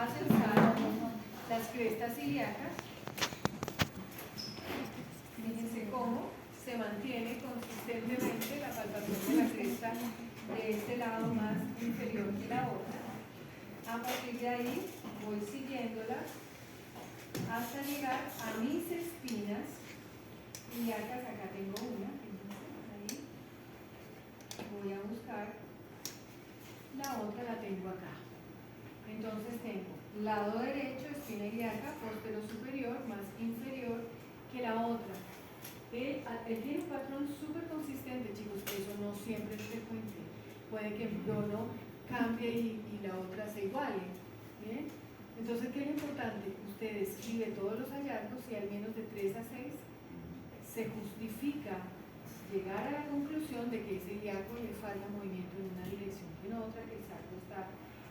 a censar las crestas ilíacas. Fíjense cómo se mantiene consistentemente la palpación de la cresta de este lado más inferior que la otra. A partir de ahí voy siguiéndolas hasta llegar a mis espinas ilíacas. Acá tengo una, fíjense, ahí. Voy a buscar la otra, la tengo acá. Entonces tengo lado derecho, espina ilíaca, póstero superior más inferior que la otra. Él tiene un patrón súper consistente, chicos, que eso no siempre es frecuente. Puede que uno cambie y la otra se iguale. ¿Bien? Entonces, ¿qué es lo importante? Usted escribe todos los hallazgos y al menos de 3 a 6 se justifica llegar a la conclusión de que ese ilíaco le falta movimiento en una dirección y en otra, que el sacro está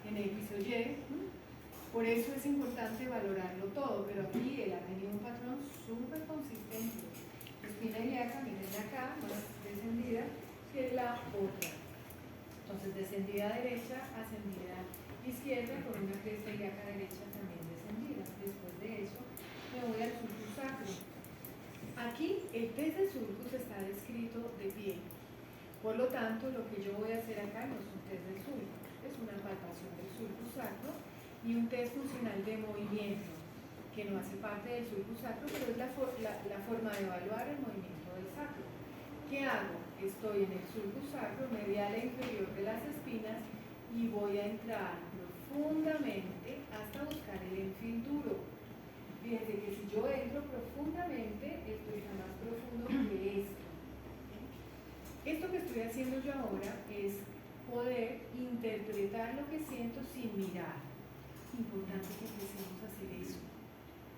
en X o Y. Por eso es importante valorarlo todo, pero aquí él ha tenido un patrón súper consistente. Espina ilíaca, miren acá, más descendida que la otra. Entonces, descendida derecha, ascendida izquierda, con una cresta ilíaca derecha también descendida. Después de eso, me voy al sulcus sacro. Aquí el test del sulcus está descrito de pie. Por lo tanto, lo que yo voy a hacer acá no es un test del sulcus, es una palpación del sulcus sacro y un test funcional de movimiento, que no hace parte del sulcus sacro, pero es la forma de evaluar el movimiento del sacro. ¿Qué hago? Estoy en el sulcus sacro, medial e inferior de las espinas, y voy a entrar profundamente hasta buscar el enfield duro. Fíjense que si yo entro profundamente, esto está más profundo que esto. Esto que estoy haciendo yo ahora es poder interpretar lo que siento sin mirar. Importante que empecemos a hacer eso.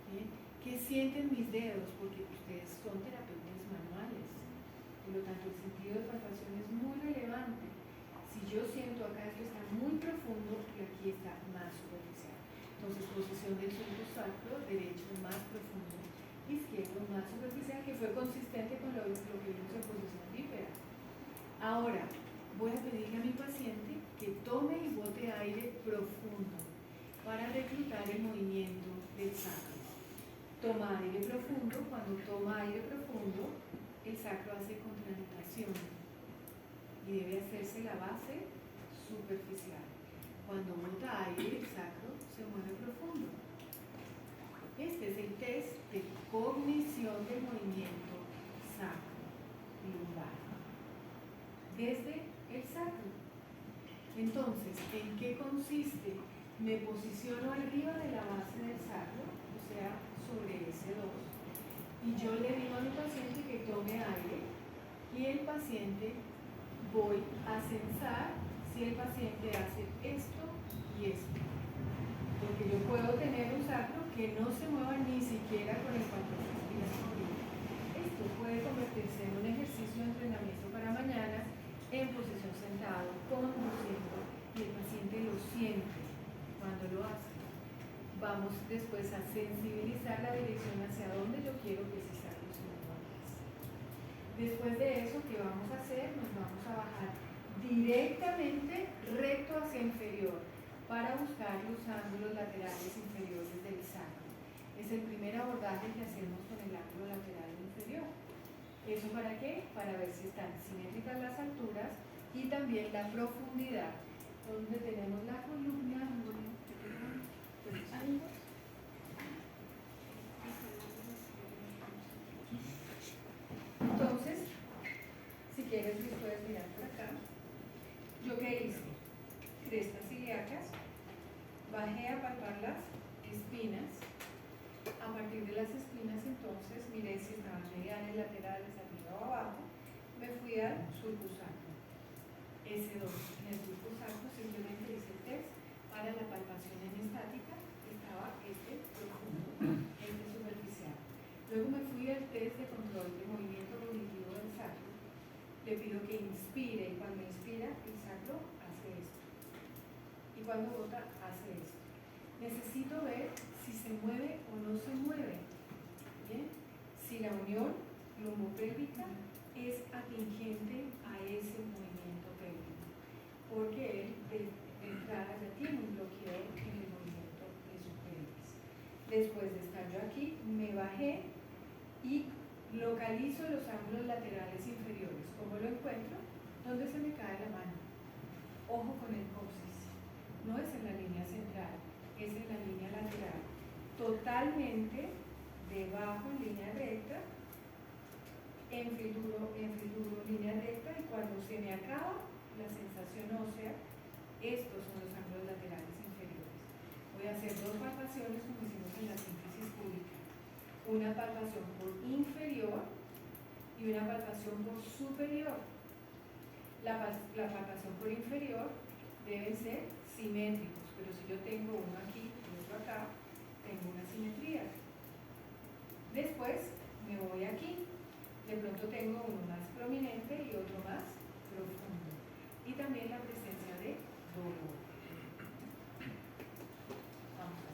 ¿Bien? ¿Qué sienten mis dedos? Porque ustedes son terapeutas manuales. Por lo tanto, el sentido de palpación es muy relevante. Si yo siento acá esto está muy profundo y aquí está más superficial. Entonces, posición del sulcus sacro, derecho más profundo, izquierdo más superficial, que fue consistente con lo que vimos en posición bípeda. Ahora, voy a pedirle a mi paciente que tome y bote aire profundo para reclutar el movimiento del sacro. Toma aire profundo. Cuando toma aire profundo, el sacro hace contractación y debe hacerse la base superficial. Cuando bota aire, el sacro se mueve profundo. Este es el test de cognición del movimiento sacro-lumbar desde el sacro. Entonces, ¿en qué consiste? Me posiciono arriba de la base del sacro, o sea, sobre S2, y yo le digo a mi paciente que tome aire, y el paciente voy a censar si el paciente hace esto y esto. Porque yo puedo tener un sacro que no se mueva ni siquiera con el patrón respiratorio. Esto puede convertirse en un ejercicio de entrenamiento para mañana en posición sentado, conduciendo, y el paciente lo siente cuando lo hace. Vamos después a sensibilizar la dirección hacia donde yo quiero que ese sacro se mueva más. Después de eso, ¿qué vamos a hacer? Nos vamos a bajar directamente recto hacia inferior para buscar los ángulos laterales inferiores del sacro. Es el primer abordaje que hacemos con el ángulo lateral inferior. ¿Eso para qué? Para ver si están simétricas las alturas y también la profundidad, donde tenemos la columna. Entonces, si quieres, puedes mirar por acá. ¿Yo qué hice? Crestas ilíacas, bajé a palpar las espinas. A partir de las espinas, entonces, miré si estaban mediales, laterales, arriba o abajo. Me fui al sulcus sacro. S2. En el sulcus sacro simplemente hice el test para la palpación en estática. Estaba este profundo, este superficial. Luego me fui al test de control de movimiento cognitivo del sacro. Le pido que inspire, y cuando inspira, el sacro hace esto. Y cuando bota, hace esto. Necesito ver si se mueve o no se mueve. ¿Bien? Si la unión lumbopélvica es atingente a ese movimiento pélvico, porque él de entrada ya tiene un bloqueo en el movimiento me bajé y localizo los ángulos laterales inferiores. ¿Cómo lo encuentro? ¿Dónde se me cae la mano? Ojo con el coxis. No es en la línea central, es en la línea lateral. Totalmente debajo en línea recta, en futuro, línea recta, y cuando se me acaba la sensación ósea, estos son los ángulos laterales inferiores. Voy a hacer dos palpaciones como hicimos en la síntesis pública. Una palpación por inferior y una palpación por superior. La palpación por inferior deben ser simétricos, pero si yo tengo uno aquí y otro acá, tengo una simetría. Después me voy aquí, de pronto tengo uno más prominente y otro más profundo. Y también la presencia de dolor. Vamos a hacer.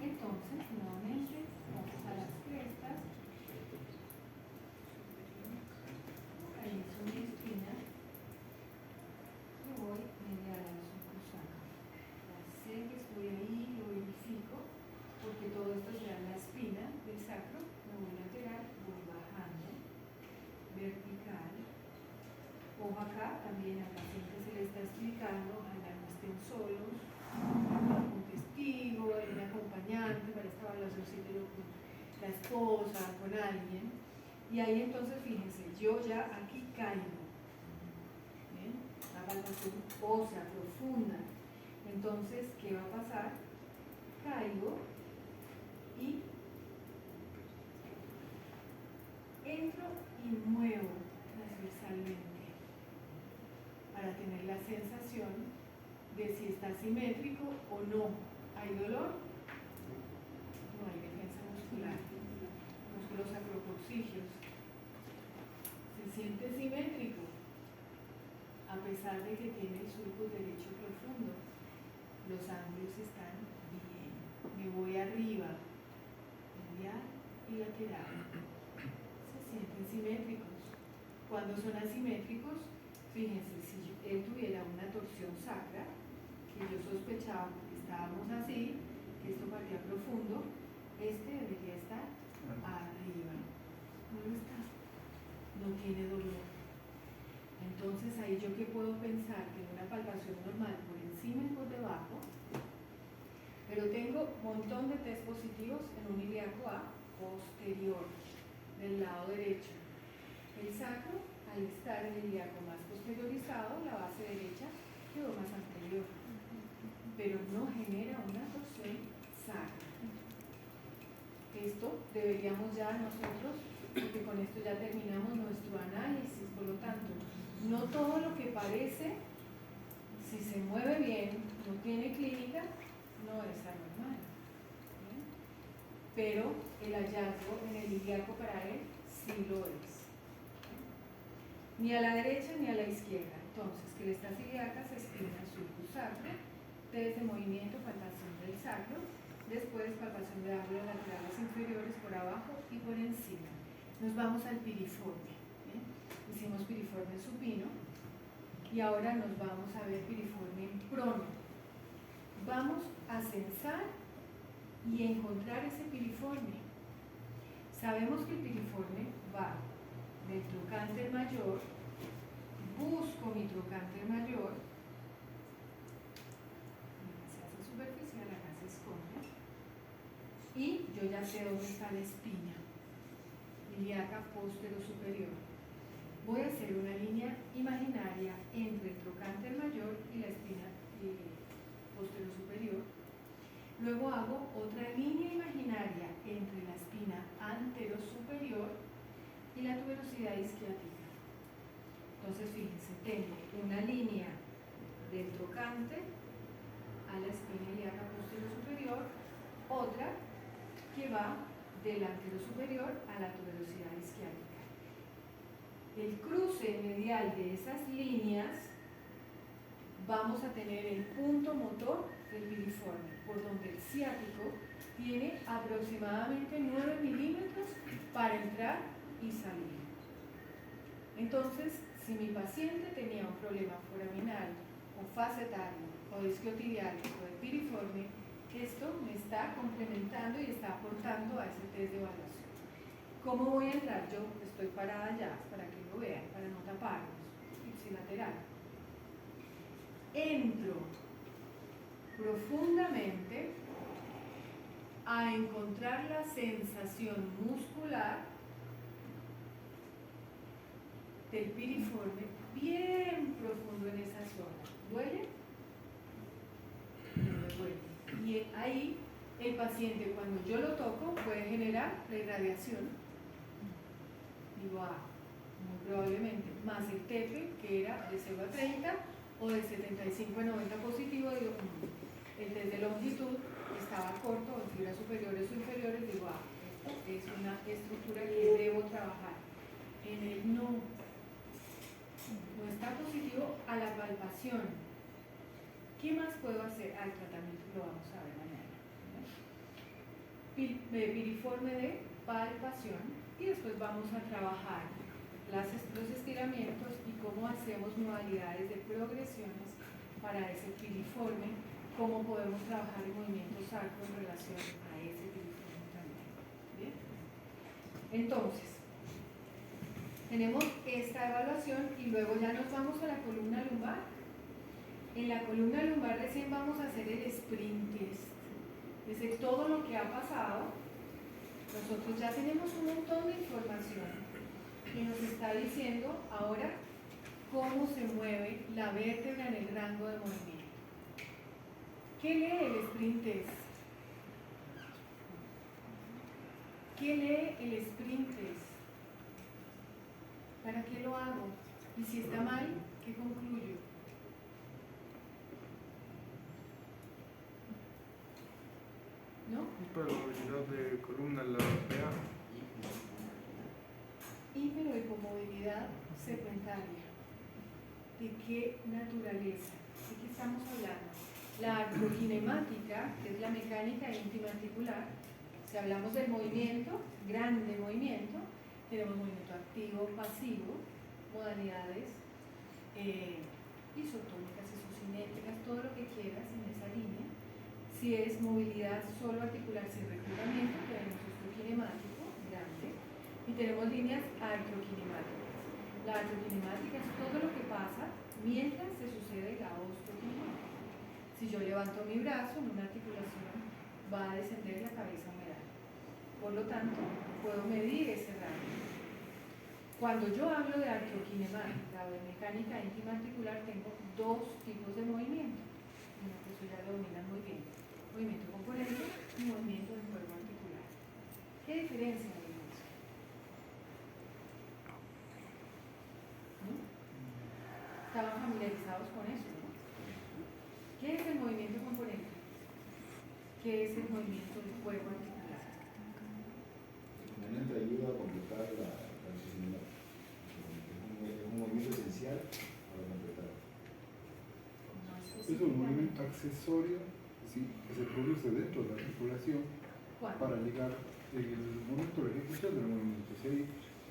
Entonces, nuevamente, vamos a las crestas. Localizo mi espina y voy medial al subcosacro. Ya sé que estoy ahí, lo verifico, porque todo esto se da en la espina del sacro. Me voy lateral, voy bajando, vertical. Ojo acá, también al paciente se le está explicando, ojalá no estén solos, un testigo, un acompañante para esta evaluación, con la esposa, con alguien. Y ahí entonces, fíjense, yo ya aquí caigo. ¿Ven? La palpación ósea, profunda. Entonces, ¿qué va a pasar? Caigo y entro y muevo transversalmente para tener la sensación de si está simétrico o no. ¿Hay dolor? No hay defensa muscular. Músculos acrocoxígeos. Se siente simétrico a pesar de que tiene el surco derecho profundo. Los ángulos están bien. Me voy arriba, medial y lateral. Se sienten simétricos. Cuando son asimétricos, fíjense, si él tuviera una torsión sacra, que yo sospechaba porque estábamos así, que esto partía profundo, este debería estar arriba. No lo está. No tiene dolor. Entonces ahí yo qué puedo pensar, que una palpación normal por encima y por debajo, pero tengo un montón de test positivos en un ilíaco A posterior, del lado derecho. El sacro, al estar en el ilíaco más posteriorizado, la base derecha quedó más anterior, pero no genera una torsión sacra. Esto deberíamos ya nosotros, porque con esto ya terminamos nuestro análisis, por lo tanto, no todo lo que parece, si se mueve bien, no tiene clínica, no es anormal. ¿Bien? Pero el hallazgo en el ilíaco para él sí lo es. Ni a la derecha ni a la izquierda. Entonces, crestas ilíacas, espina, surcus sacro, test de movimiento, palpación del sacro, después palpación de ángulos laterales inferiores por abajo y por encima. Nos vamos al piriforme. ¿Bien? Hicimos piriforme supino y ahora nos vamos a ver piriforme en prono. Vamos a censar y encontrar ese piriforme. Sabemos que el piriforme va del trocánter mayor, busco mi trocánter mayor, se hace superficial, acá se esconde, y yo ya sé dónde está la espina, ilíaca postero superior. Voy a hacer una línea imaginaria entre el trocánter mayor y la espina postero superior. Luego hago otra línea imaginaria entre la espina antero superior y la tuberosidad isquiática. Entonces, fíjense, tengo una línea del trocánter a la espina ilíaca postero superior, otra que va del antero superior a la tuberosidad isquiática. El cruce medial de esas líneas, vamos a tener el punto motor del piriforme, por donde el ciático tiene aproximadamente 9 milímetros para entrar y salir. Entonces, si mi paciente tenía un problema foraminal o facetario, o isquiotibial, o de piriforme, esto me está complementando y está aportando a ese test de evaluación. ¿Cómo voy a entrar? Yo estoy parada ya, para que lo vean, para no taparnos, ipsilateral. Entro profundamente a encontrar la sensación muscular del piriforme bien profundo en esa zona. ¿Duele? No me duele. Y ahí el paciente, cuando yo lo toco, puede generar la irradiación. Digo, muy probablemente, más el TEPE, que era de 0 a 30 o de 75 a 90 positivo, digo, el test de longitud estaba corto, en fibras superiores o inferiores, digo, esto es una estructura que debo trabajar. En el no está positivo a la palpación. ¿Qué más puedo hacer? Al tratamiento lo vamos a ver mañana. Piriforme de palpación, y después vamos a trabajar los estiramientos y cómo hacemos modalidades de progresiones para ese piriforme, cómo podemos trabajar el movimiento sacro en relación a ese piriforme también. ¿Bien? Entonces, tenemos esta evaluación y luego ya nos vamos a la columna lumbar. En la columna lumbar recién vamos a hacer el sprint test. Es decir, todo lo que ha pasado, nosotros ya tenemos un montón de información y nos está diciendo ahora cómo se mueve la vértebra en el rango de movimiento. ¿Qué lee el sprint test? ¿Qué lee el sprint test? ¿Para qué lo hago? Y si está mal, ¿qué concluyo? ¿No? Para la movilidad de columna en la PA. Hiperhipomovilidad segmentaria. ¿De qué naturaleza? ¿De qué estamos hablando? La artrokinemática, que es la mecánica íntima articular. Si hablamos del movimiento, grande movimiento, tenemos movimiento activo, pasivo, modalidades isotónicas, isocinéticas, todo lo que quieras en esa línea. Si es movilidad solo articular sin reclutamiento, tenemos osteokinemático, grande, y tenemos líneas artrokinemáticas. La artrokinemática es todo lo que pasa mientras se sucede la osteokinemática. Si yo levanto mi brazo en una articulación, va a descender la cabeza humeral. Por lo tanto, puedo medir ese rango. Cuando yo hablo de artrokinemática o de mecánica íntima articular, tengo dos tipos de movimiento. Eso ya lo dominan muy bien. Movimiento componente y movimiento del cuerpo articular. ¿Qué diferencia hay en eso? ¿No? ¿Estaban familiarizados con eso? ¿No? ¿Qué es el movimiento componente? ¿Qué es el movimiento del cuerpo articular? El componente ayuda a completar la necesidad. Es un movimiento esencial para completar. Es un movimiento accesorio, ¿sí?, que se produce dentro de la articulación. ¿Cuándo? Para ligar el momento de la ejecución del movimiento. Si hay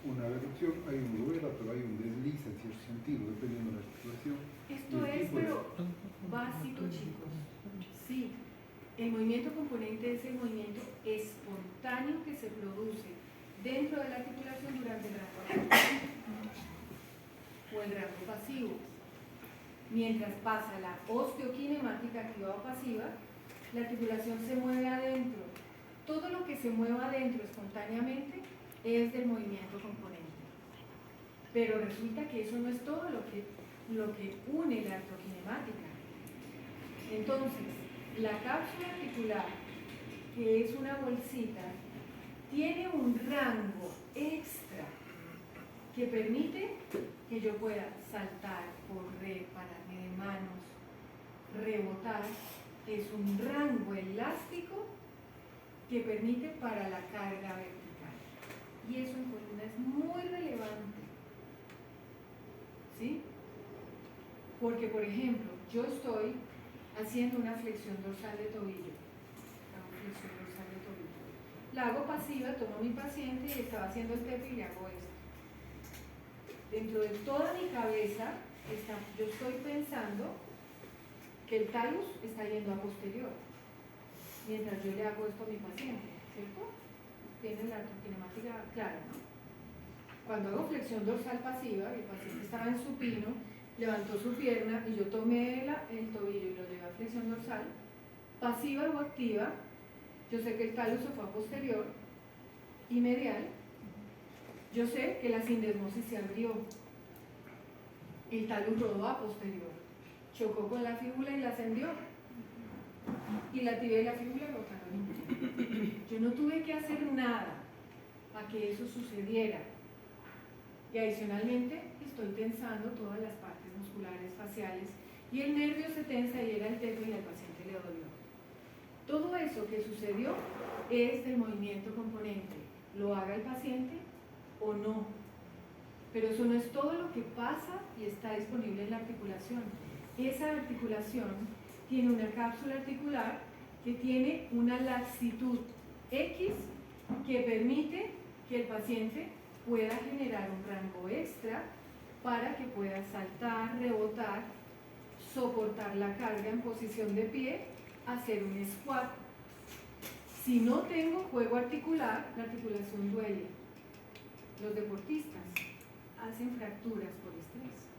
una reducción, hay un rueda, pero hay un desliz en cierto sentido, dependiendo de la articulación. Esto es, pero básico, chicos. Sí, el movimiento componente es el movimiento espontáneo que se produce dentro de la articulación durante el rango activo o el rango pasivo. Mientras pasa la osteokinemática activa o pasiva, la articulación se mueve adentro. Todo lo que se mueva adentro espontáneamente es del movimiento componente. Pero resulta que eso no es todo lo que une la artrokinemática. Entonces, la cápsula articular, que es una bolsita, tiene un rango extra que permite que yo pueda saltar, correr, pararme de manos, rebotar. Es un rango elástico que permite para la carga vertical. Y eso en columna es muy relevante. ¿Sí? Porque, por ejemplo, yo estoy haciendo una flexión dorsal de tobillo. Hago flexión dorsal de tobillo. La hago pasiva, tomo a mi paciente y estaba haciendo el TEP y le hago esto. Dentro de toda mi cabeza, yo estoy pensando que el talus está yendo a posterior, mientras yo le hago esto a mi paciente, ¿cierto? Tienen la artrokinemática clara, ¿no? Cuando hago flexión dorsal pasiva, el paciente estaba en supino, levantó su pierna y yo tomé el tobillo y lo llevé a flexión dorsal, pasiva o activa, yo sé que el talus se fue a posterior y medial, yo sé que la sindesmosis se abrió, el talus rodó a posterior, chocó con la fíbula y la ascendió, y la tibia y la fíbula rotaron. Yo no tuve que hacer nada para que eso sucediera. Y adicionalmente estoy tensando todas las partes musculares faciales y el nervio se tensa y era el tejo y al paciente le dolió. Todo eso que sucedió es del movimiento componente, lo haga el paciente o no. Pero eso no es todo lo que pasa y está disponible en la articulación. Esa articulación tiene una cápsula articular que tiene una laxitud X que permite que el paciente pueda generar un rango extra para que pueda saltar, rebotar, soportar la carga en posición de pie, hacer un squat. Si no tengo juego articular, la articulación duele. Los deportistas hacen fracturas por estrés,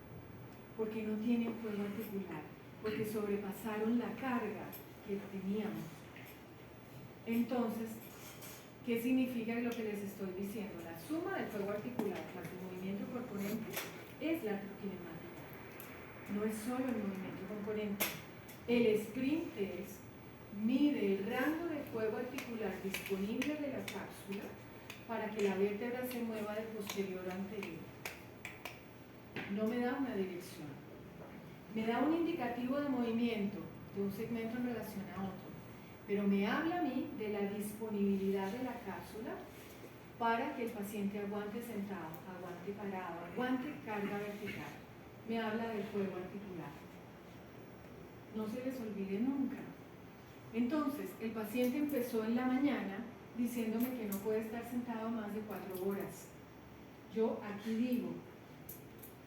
porque no tienen juego articular, porque sobrepasaron la carga que teníamos. Entonces, ¿qué significa lo que les estoy diciendo? La suma del juego articular más el movimiento componente es la artrokinemática. No es solo el movimiento componente. El sprint test mide el rango de juego articular disponible de la cápsula para que la vértebra se mueva de posterior a anterior. No me da una dirección. Me da un indicativo de movimiento de un segmento en relación a otro, pero me habla a mí de la disponibilidad de la cápsula para que el paciente aguante sentado, aguante parado, aguante carga vertical. Me habla del juego articular. No se les olvide nunca. Entonces, el paciente empezó en la mañana diciéndome que no puede estar sentado más de 4 horas. Yo aquí digo,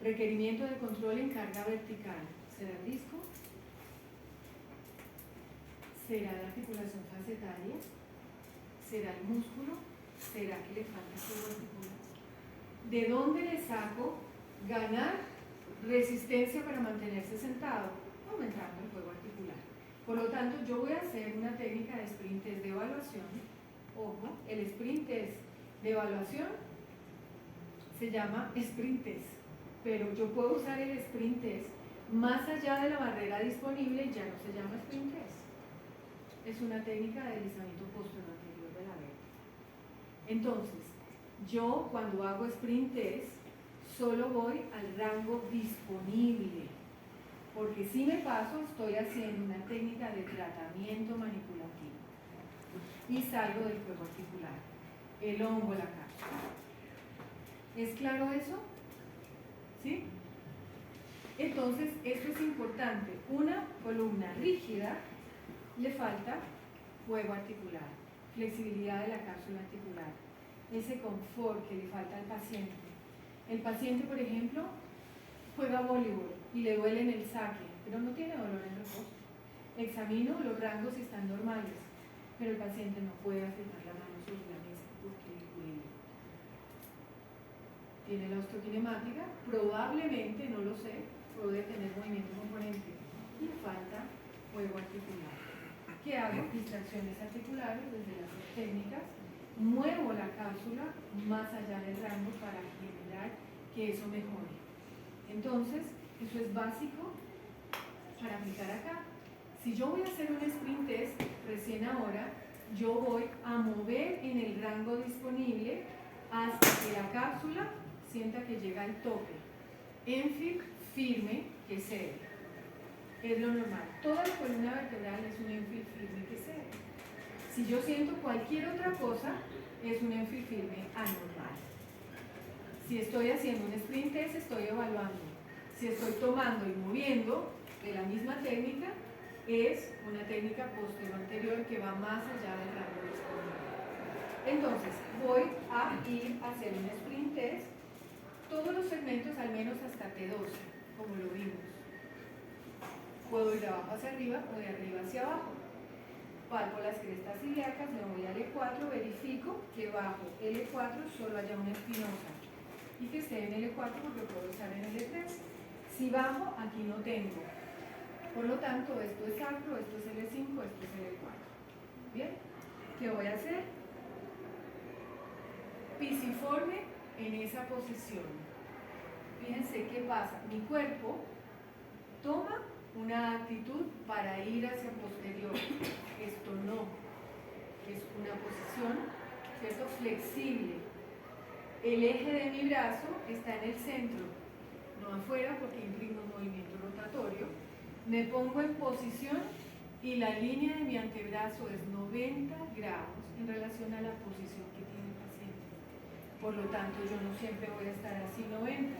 requerimiento de control en carga vertical. ¿Será el disco? ¿Será la articulación facetaria? ¿Será el músculo? ¿Será que le falta juego articular? ¿De dónde le saco ganar resistencia para mantenerse sentado? Aumentando el juego articular. Por lo tanto, yo voy a hacer una técnica de sprint test de evaluación. Ojo, el sprint test de evaluación se llama sprint test, pero yo puedo usar el sprint test más allá de la barrera disponible y ya no se llama sprint test. Es una técnica de deslizamiento posterior anterior de la vértebra. Entonces, yo cuando hago sprint test solo voy al rango disponible, porque si me paso estoy haciendo una técnica de tratamiento manipulativo y salgo del juego articular, el hongo, la cápsula. ¿Es claro eso? ¿Sí? Entonces, esto es importante. Una columna rígida le falta juego articular, flexibilidad de la cápsula articular, ese confort que le falta al paciente. El paciente, por ejemplo, juega voleibol y le duele en el saque, pero no tiene dolor en reposo. Examino los rangos si están normales, pero el paciente no puede afinar la mano sobre la mesa porque le duele. Tiene la osteokinemática, probablemente, no lo sé, puede tener movimiento componente y le falta juego articular. ¿Qué hago? Distracciones articulares desde las técnicas, muevo la cápsula más allá del rango para generar que eso mejore. Entonces, eso es básico para aplicar acá. Si yo voy a hacer un sprint test recién ahora, yo voy a mover en el rango disponible hasta que la cápsula sienta que llega al tope. Enfil firme que cede. Es lo normal. Toda la columna vertebral es un enfil firme que cede. Si yo siento cualquier otra cosa, es un enfil firme anormal. Si estoy haciendo un sprint test, estoy evaluando. Si estoy tomando y moviendo de la misma técnica, es una técnica posterior que va más allá del rango disponible. Entonces, voy a ir a hacer un sprint test, todos los segmentos al menos hasta T12, como lo vimos. Puedo ir de abajo hacia arriba o de arriba hacia abajo. Palpo las crestas ilíacas, me voy al E4, verifico que bajo L4 solo haya una espinosa y que esté en L4 porque puedo estar en L3. Si bajo, aquí no tengo. Por lo tanto, esto es sacro, esto es L5, esto es L4. ¿Bien? ¿Qué voy a hacer? Pisiforme en esa posición. Fíjense qué pasa. Mi cuerpo toma una actitud para ir hacia posterior. Esto no. Es una posición, ¿cierto?, flexible. El eje de mi brazo está en el centro, no afuera porque imprime un movimiento rotatorio. Me pongo en posición y la línea de mi antebrazo es 90 grados en relación a la posición que tiene el paciente. Por lo tanto, yo no siempre voy a estar así 90.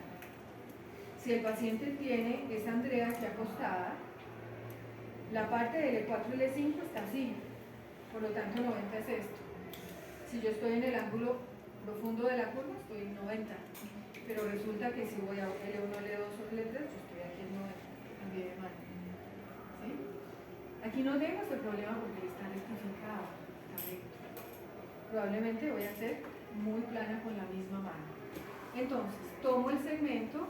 Si el paciente tiene esa Andrea aquí acostada, la parte del E4 y L5 está así, por lo tanto 90 es esto. Si yo estoy en el ángulo profundo de la curva, estoy en 90, pero resulta que si voy a L1, L2 o L3, yo estoy aquí en 90, cambié de mano. ¿Sí? Aquí no tengo ese problema porque está rectificado, está recto. Probablemente voy a ser muy plana con la misma mano. Entonces, tomo el segmento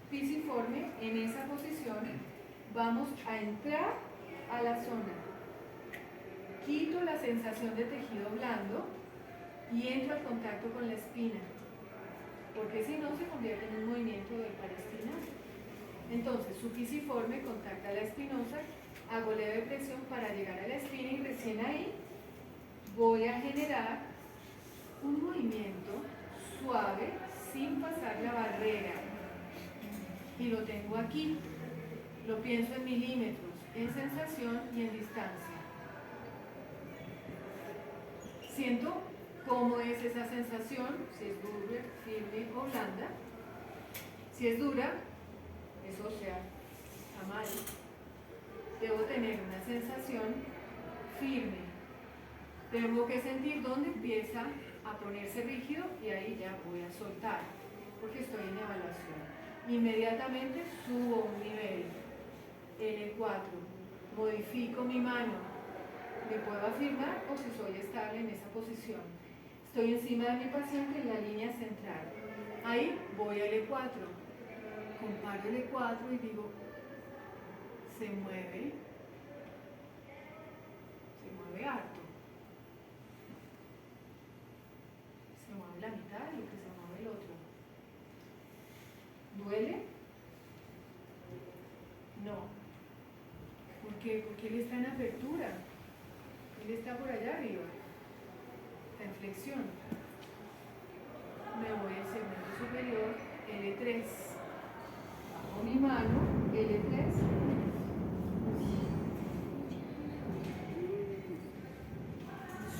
pisiforme en esa posición, vamos a entrar a la zona, quito la sensación de tejido blando y entro al contacto con la espina, porque si no se convierte en un movimiento de paraespinal. Entonces, su pisiforme contacta la espinosa, hago leve presión para llegar a la espina y recién ahí voy a generar un movimiento suave sin pasar la barrera. Y lo tengo aquí, lo pienso en milímetros, en sensación y en distancia. Siento cómo es esa sensación, si es dura, firme o blanda. Si es dura, es ósea, está mal. Debo tener una sensación firme. Tengo que sentir dónde empieza a ponerse rígido y ahí ya voy a soltar, porque estoy en evaluación. Inmediatamente subo un nivel, L4, modifico mi mano, me puedo afirmar o si soy estable en esa posición. Estoy encima de mi paciente en la línea central. Ahí voy al E4, comparo el E4 y digo, se mueve harto. Se mueve la mitad de lo que se mueve el otro. ¿Duele? No. ¿Por qué? Porque él está en apertura. Él está por allá arriba. Está en flexión. Me voy al segmento superior, L3. Bajo mi mano, L3.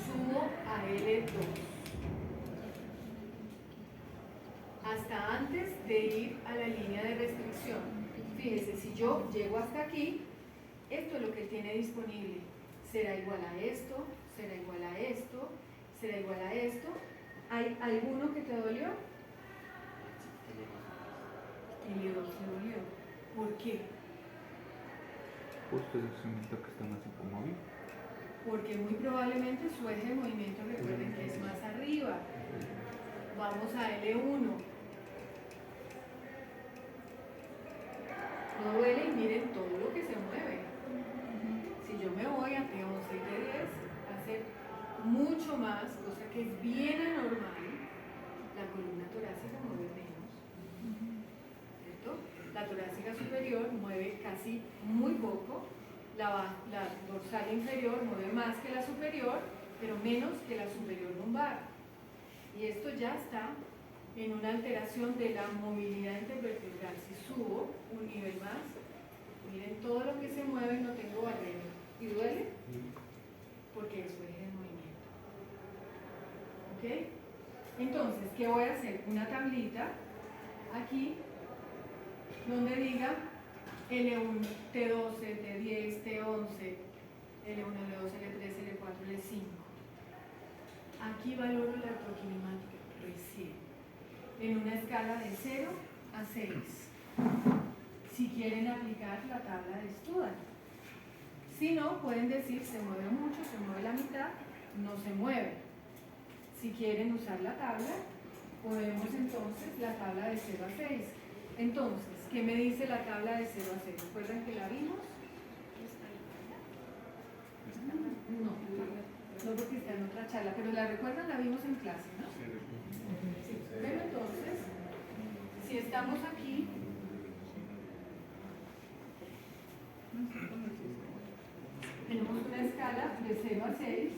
Subo a L2. Hasta antes de ir a la línea de restricción. Fíjese, si yo llego hasta aquí, esto es lo que tiene disponible. Será igual a esto, será igual a esto, será igual a esto. ¿Hay alguno que te dolió? El dedo te dolió. ¿Por qué? Justo es un que está más hipomóvil. Porque muy probablemente su eje de movimiento, recuerden que es más arriba. Vamos a L1. No duele y miren todo lo que se mueve. Si yo me voy a P11 y P10, va a ser mucho más, cosa que es bien anormal. La columna torácica mueve menos, ¿cierto? La torácica superior mueve casi muy poco, la dorsal inferior mueve más que la superior, pero menos que la superior lumbar. Y esto ya está en una alteración de la movilidad intervertebral. Si subo un nivel más, miren todo lo que se mueve y no tengo barrera. ¿Y duele? Porque eso es el movimiento. ¿Ok? Entonces, ¿qué voy a hacer? Una tablita aquí donde diga L1, T12, T10, T11, L1, L2, L3, L4, L5. Aquí valoro la artrokinemática recién, en una escala de 0 a 6. si quieren aplicar la tabla de Student. Si no, pueden decir se mueve mucho, se mueve la mitad, no se mueve. Si quieren usar la tabla, podemos entonces la tabla de 0 a 6. Entonces, ¿qué me dice la tabla de 0 a 6? ¿Recuerdan que la vimos? No porque está en otra charla, pero la recuerdan, la vimos en clase, ¿no? Sí. Pero entonces, si estamos aquí, tenemos una escala de 0 a 6,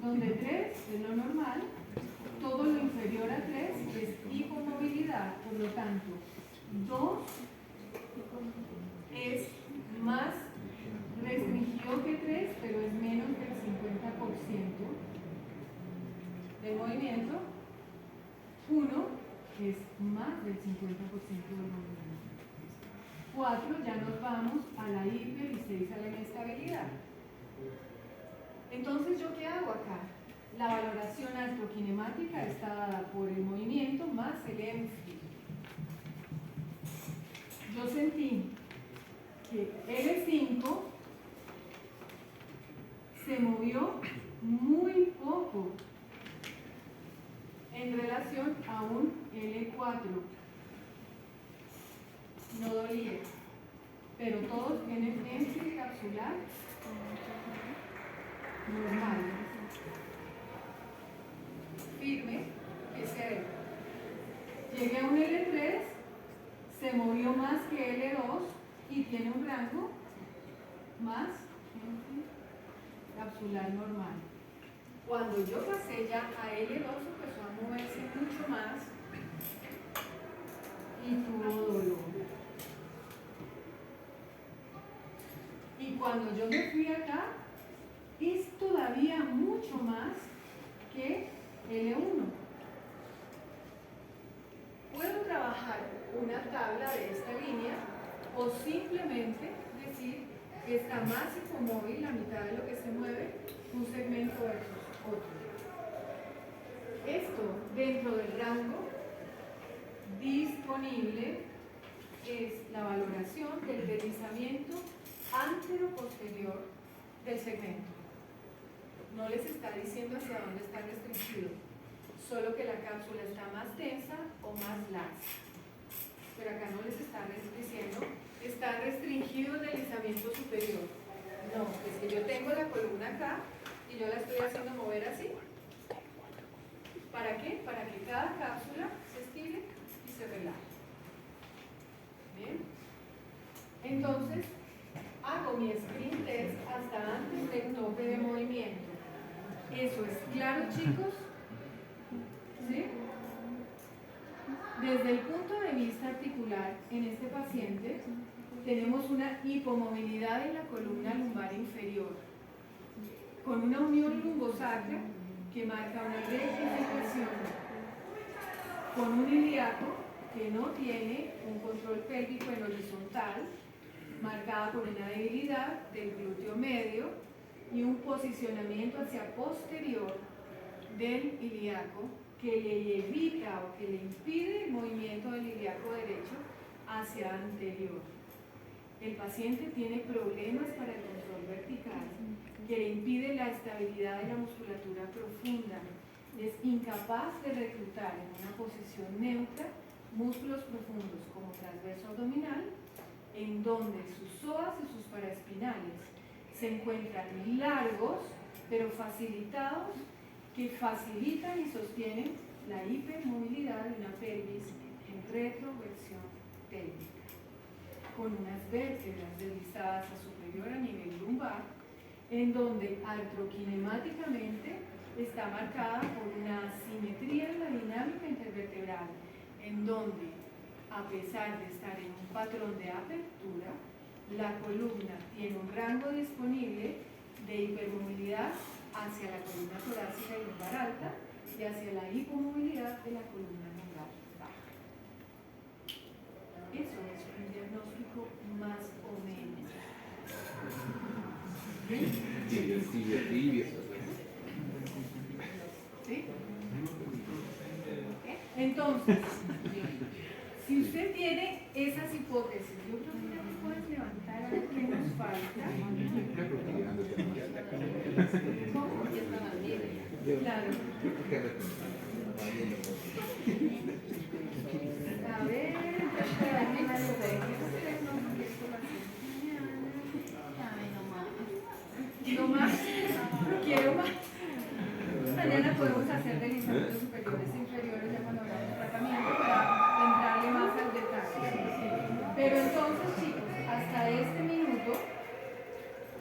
donde 3 es lo normal, todo lo inferior a 3 es hipomovilidad, por lo tanto, 2 es más restringido que 3, pero es menos del 50% del movimiento. 1 es más del 50% del movimiento. 4 ya nos vamos a la hiper y 6 a la inestabilidad. Entonces, ¿yo qué hago acá? La valoración astrokinemática está dada por el movimiento más el L5. Yo sentí que L5 se movió muy poco en relación a un L4. No dolía, pero todos tienen énfasis capsular normal, firme, que se ve. Llegué a un L3, se movió más que L2 y tiene un rango más capsular normal. Cuando yo pasé ya a L2 empezó a moverse mucho más y tuvo dolor. Y cuando yo me fui acá, es todavía mucho más que L1. Puedo trabajar una tabla de esta línea o simplemente decir que está más hipomóvil, la mitad de lo que se mueve, un segmento versus otro. Esto dentro del rango disponible es la valoración del deslizamiento antero-posterior del segmento. No les está diciendo hacia dónde está restringido, solo que la cápsula está más tensa o más laxa. Pero acá no les está diciendo, está restringido el deslizamiento superior. No, es que yo tengo la columna acá y yo la estoy haciendo mover así. ¿Para qué? Para que cada cápsula se estire y se relaje. ¿Bien? Entonces, hago mi sprint test hasta antes del tope de movimiento. ¿Eso es claro, chicos? ¿Sí? Desde el punto de vista articular, en este paciente, tenemos una hipomovilidad en la columna lumbar inferior, con una unión lumbosacra que marca una rectificación, con un ilíaco que no tiene un control pélvico en horizontal, marcada por una debilidad del glúteo medio y un posicionamiento hacia posterior del ilíaco que le evita o que le impide el movimiento del ilíaco derecho hacia anterior. El paciente tiene problemas para el control vertical que le impide la estabilidad de la musculatura profunda. Es incapaz de reclutar en una posición neutra músculos profundos como transverso abdominal, en donde sus psoas y sus paraespinales se encuentran largos pero facilitados, que facilitan y sostienen la hipermovilidad de una pelvis en retroversión pélvica, con unas vértebras deslizadas a superior a nivel lumbar, en donde artrokinemáticamente está marcada por una asimetría en la dinámica intervertebral, en donde, a pesar de estar en un patrón de apertura, la columna tiene un rango disponible de hipermovilidad hacia la columna torácica y lumbar alta y hacia la hipomovilidad de la columna lumbar baja. Eso es un diagnóstico más o menos. Tibio. ¿Sí? Entonces, si usted tiene esas hipótesis, yo creo que ya te puedes levantar a ver qué nos falta. ¿Cómo? Claro. A ver, no más, quiero más. Mañana podemos hacer deslizamientos superiores e inferiores ya cuando hablamos de tratamiento para entrarle más al detalle. Pero entonces, chicos, hasta este minuto,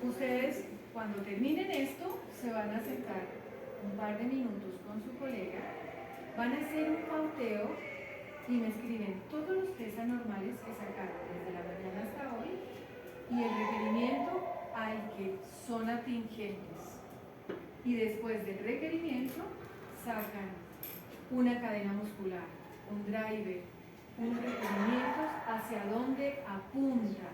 ustedes cuando terminen esto se van a sentar un par de minutos con su colega, van a hacer un pauteo y me escriben todos los test anormales que sacaron desde la mañana hasta hoy y el requerimiento al que son atingentes. Y después del requerimiento sacan una cadena muscular, un driver, unos requerimientos hacia dónde apunta.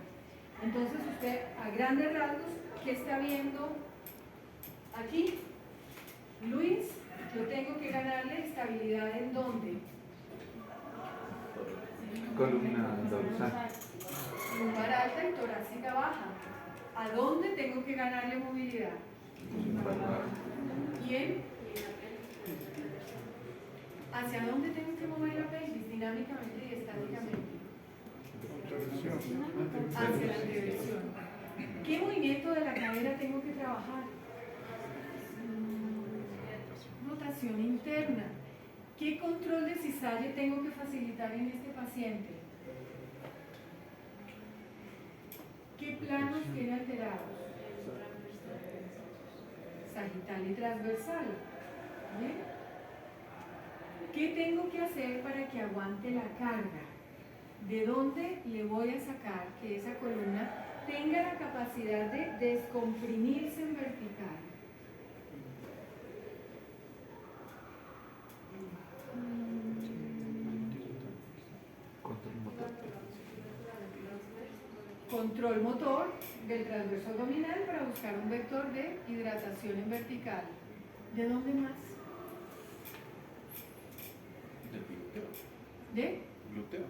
Entonces usted a grandes rasgos, ¿qué está viendo aquí? Luis, yo tengo que ganarle estabilidad ¿en dónde? Columna dorsal. Lumbar alta y torácica baja. ¿A dónde tengo que ganarle movilidad? ¿Quién? ¿Hacia dónde tengo que mover la pelvis dinámicamente y estáticamente? Hacia la anteversión. ¿Qué movimiento de la cadera tengo que trabajar? Rotación interna. ¿Qué control de cisalle tengo que facilitar en este paciente? ¿Qué planos tiene alterados? Sagital y transversal. ¿Bien? ¿Qué tengo que hacer para que aguante la carga? ¿De dónde le voy a sacar que esa columna tenga la capacidad de descomprimirse en vertical? Control motor. Control motor del transverso abdominal para buscar un vector de hidratación en vertical. ¿De dónde más? Del glúteo. ¿De? Glúteo.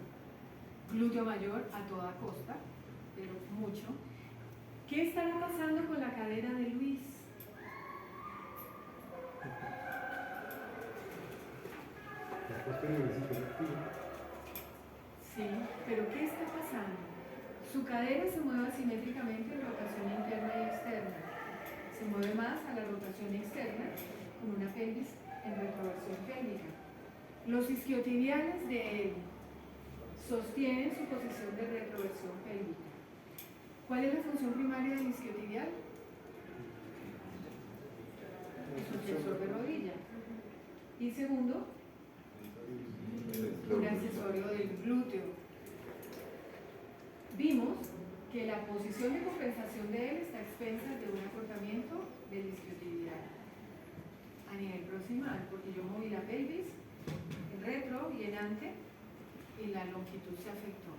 Glúteo mayor a toda costa, pero mucho. ¿Qué estará pasando con la cadera de Luis? La posterior es hiperactiva. Sí, pero ¿qué está pasando? Su cadera se mueve asimétricamente en rotación interna y externa. Se mueve más a la rotación externa con una pelvis en retroversión pélvica. Los isquiotibiales de él sostienen su posición de retroversión pélvica. ¿Cuál es la función primaria del isquiotibial? El sucesor de rodilla. Y segundo, un accesorio del glúteo. Vimos que la posición de compensación de él está a expensas de un acortamiento del isquiotibial a nivel proximal, porque yo moví la pelvis en retro y en ante y la longitud se afectó.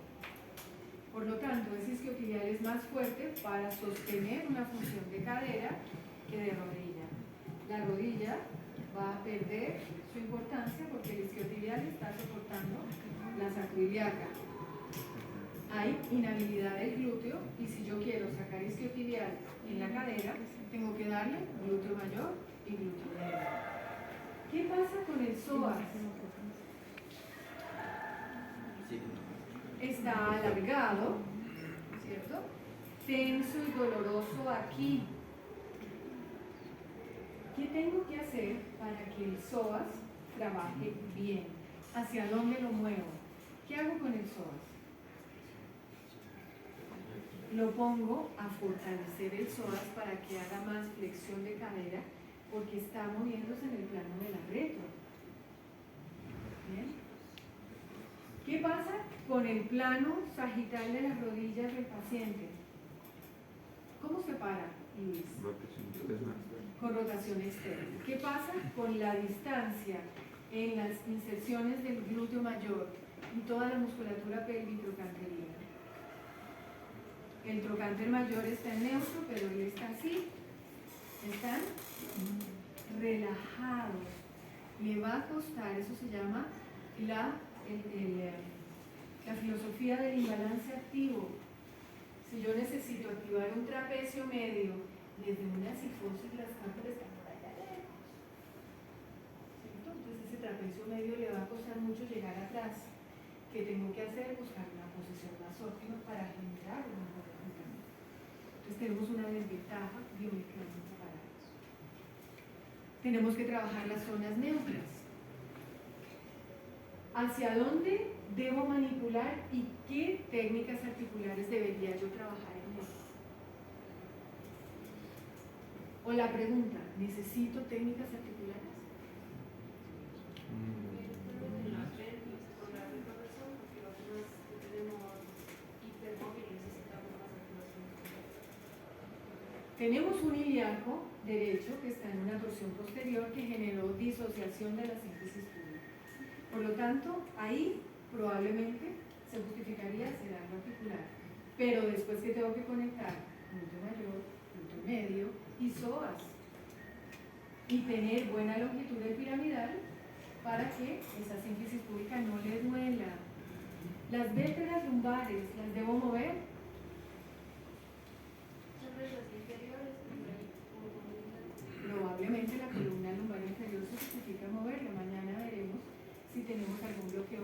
Por lo tanto, ese isquiotibial es más fuerte para sostener una función de cadera que de rodilla. La rodilla va a perder su importancia porque el isquiotibial está soportando la sacroiliaca. Hay inhabilidad del glúteo y si yo quiero sacar isquiotibial en la cadera, tengo que darle glúteo mayor y glúteo menor. ¿Qué pasa con el psoas? Está alargado, ¿cierto? Tenso y doloroso aquí. ¿Qué tengo que hacer para que el psoas trabaje bien? ¿Hacia dónde lo muevo? ¿Qué hago con el psoas? Lo pongo a fortalecer el psoas para que haga más flexión de cadera porque está moviéndose en el plano de la retro. ¿Bien? ¿Qué pasa con el plano sagital de las rodillas del paciente? ¿Cómo se para, Luis? Rotación externa. Con rotación externa. ¿Qué pasa con la distancia en las inserciones del glúteo mayor y toda la musculatura pelvitrocanterina? El trocánter mayor está en neutro, pero él está así. Están relajados. Le va a costar, eso se llama la teoría del imbalance activo. Si yo necesito activar un trapecio medio desde una cifosis, las cámaras están por allá lejos. ¿Cierto? Entonces ese trapecio medio le va a costar mucho llegar atrás. ¿Qué tengo que hacer? Buscar una posición más óptima para generar un mejor resultado. Entonces tenemos una desventaja biomecánica para eso. Tenemos que trabajar las zonas neutras. ¿Hacia dónde debo manipular y qué técnicas articulares debería yo trabajar en eso? O la pregunta, ¿necesito técnicas articulares? Tenemos un ilíaco derecho que está en una torsión posterior que generó disociación de la síntesis pública. Por lo tanto, ahí probablemente se justificaría hacer algo articular. Pero después que tengo que conectar glúteo mayor, glúteo medio y psoas y tener buena longitud del piramidal para que esa síntesis pública no le duela. Las vértebras lumbares las debo mover. Probablemente la columna lumbar inferior se justifica moverla. Mañana veremos si tenemos algún bloqueo